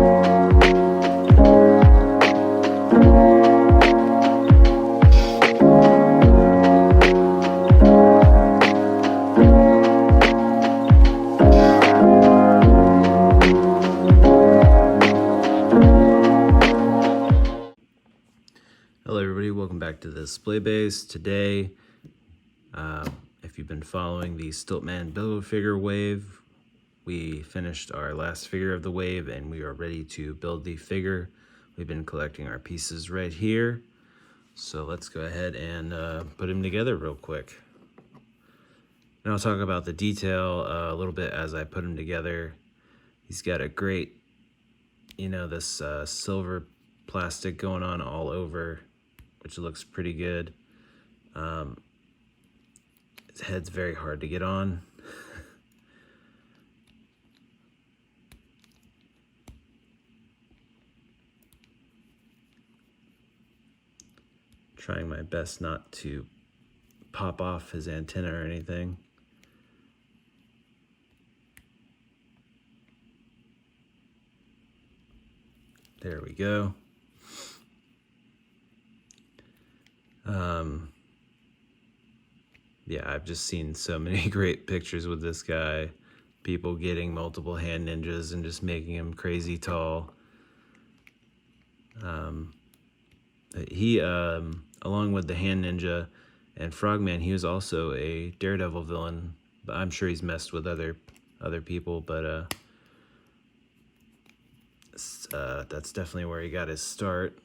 Hello everybody, welcome back to the display base. Today, if you've been following the Stiltman Build-A-Figure wave, we finished our last figure of the wave and we are ready to build the figure. We've been collecting our pieces right here. So let's go ahead and put them together real quick. And I'll talk about the detail a little bit as I put them together. He's got a great, this silver plastic going on all over, which looks pretty good. His head's very hard to get on. Trying my best not to pop off his antenna or anything. There we go. Yeah, I've just seen so many great pictures with this guy. People getting multiple hand ninjas and just making him crazy tall. He, along with the hand ninja and Frogman, he was also a Daredevil villain. But I'm sure he's messed with other people, but that's definitely where he got his start.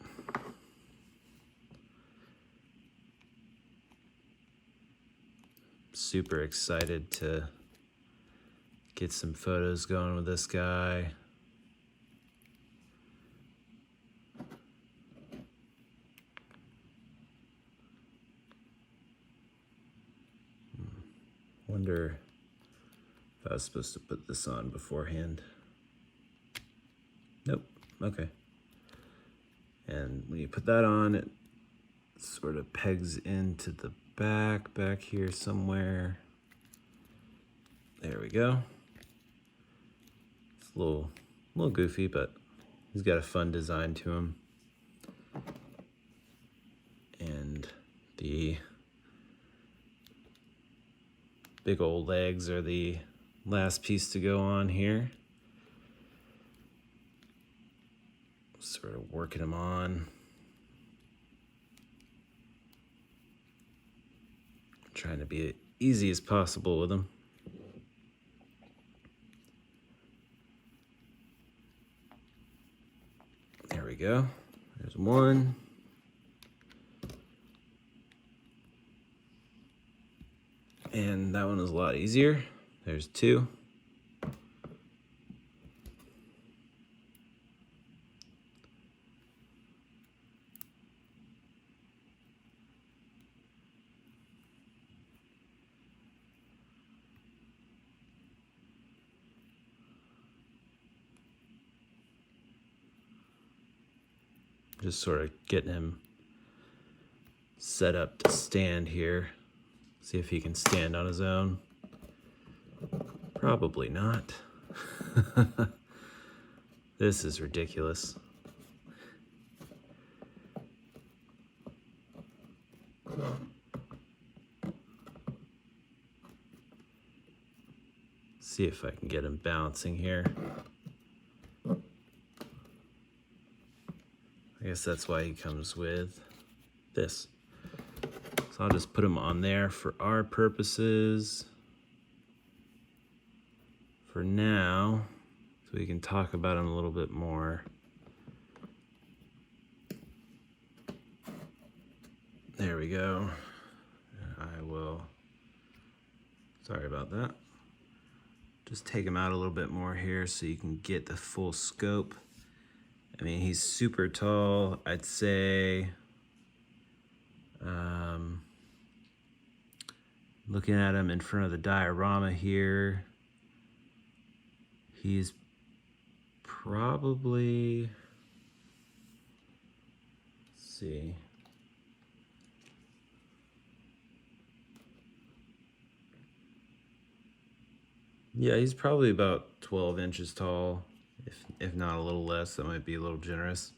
Super excited to get some photos going with this guy. Wonder if I was supposed to put this on beforehand. Nope, okay. And when you put that on, it sort of pegs into the back here somewhere. There we go. It's a little goofy, but he's got a fun design to him. And the big old legs are the last piece to go on here. Sort of working them on. Trying to be as easy as possible with them. There we go. There's one. And that one is a lot easier. There's two. Just sort of getting him set up to stand here. See if he can stand on his own. Probably not. This is ridiculous. See if I can get him bouncing here. I guess that's why he comes with this. So I'll just put him on there for our purposes for now, so we can talk about him a little bit more. There we go. I will, sorry about that. Just take him out a little bit more here so you can get the full scope. I mean, he's super tall. I'd say, looking at him in front of the diorama here, he's probably, let's see. Yeah, he's probably about 12 inches tall. if not a little less. That might be a little generous.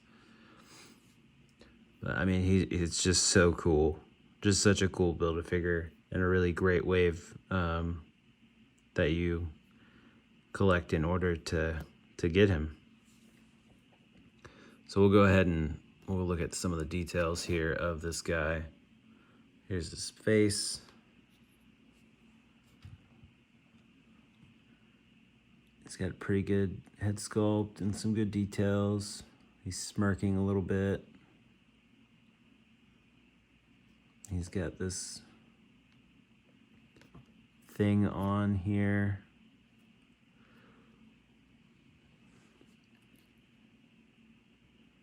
But I mean, it's just so cool. Just such a cool Build-A-Figure, and a really great wave that you collect in order to get him. So we'll go ahead and we'll look at some of the details here of this guy. Here's his face. He's got a pretty good head sculpt and some good details. He's smirking a little bit. He's got this thing on here.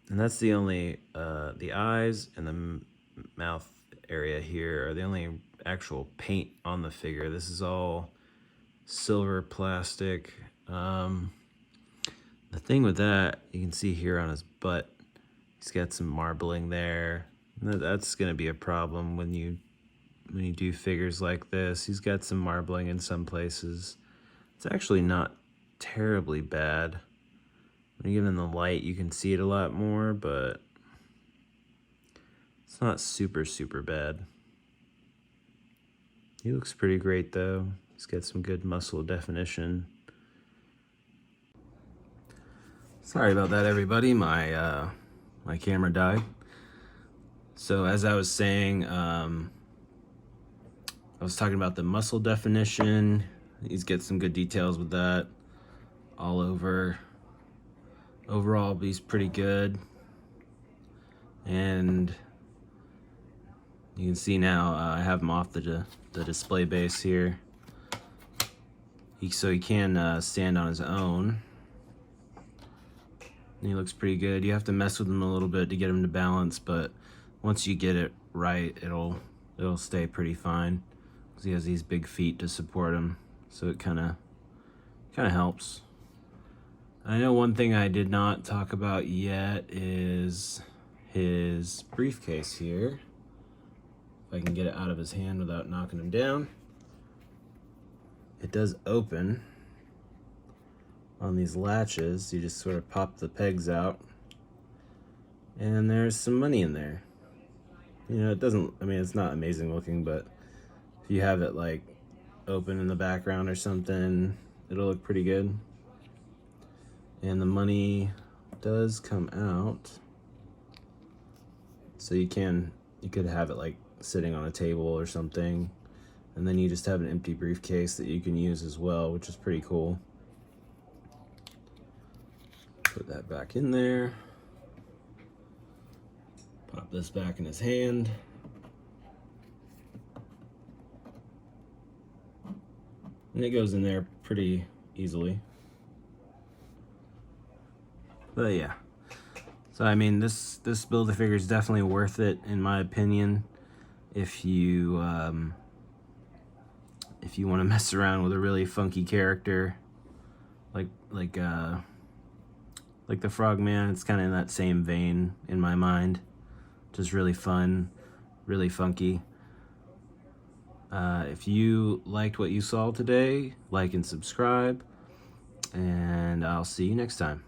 And that's the only, the eyes and the mouth area here are the only actual paint on the figure. This is all silver plastic. The thing with that, you can see here on his butt, he's got some marbling there. That's gonna be a problem when you do figures like this. He's got some marbling in some places. It's actually not terribly bad. When you get in the light, you can see it a lot more, but it's not super, super bad. He looks pretty great though. He's got some good muscle definition. Sorry about that, everybody. My camera died. So as I was saying, I was talking about the muscle definition. He's got some good details with that all over. Overall, he's pretty good. And you can see now I have him off the display base here. So he can stand on his own. And he looks pretty good. You have to mess with him a little bit to get him to balance, but once you get it right, it'll stay pretty fine. Because he has these big feet to support him, so it kind of helps. I know one thing I did not talk about yet is his briefcase here. If I can get it out of his hand without knocking him down. It does open on these latches. You just sort of pop the pegs out, and there's some money in there. You know, it doesn't, I mean, it's not amazing looking, but if you have it like open in the background or something, it'll look pretty good. And the money does come out, so you could have it like sitting on a table or something, and then you just have an empty briefcase that you can use as well, which is pretty cool. Put that back in there. Pop this back in his hand. And it goes in there pretty easily. But yeah. So I mean, this Build-A-Figure is definitely worth it in my opinion. If you want to mess around with a really funky character, like the Frogman, it's kind of in that same vein in my mind. Just really fun, really funky. If you liked what you saw today, like and subscribe, and I'll see you next time.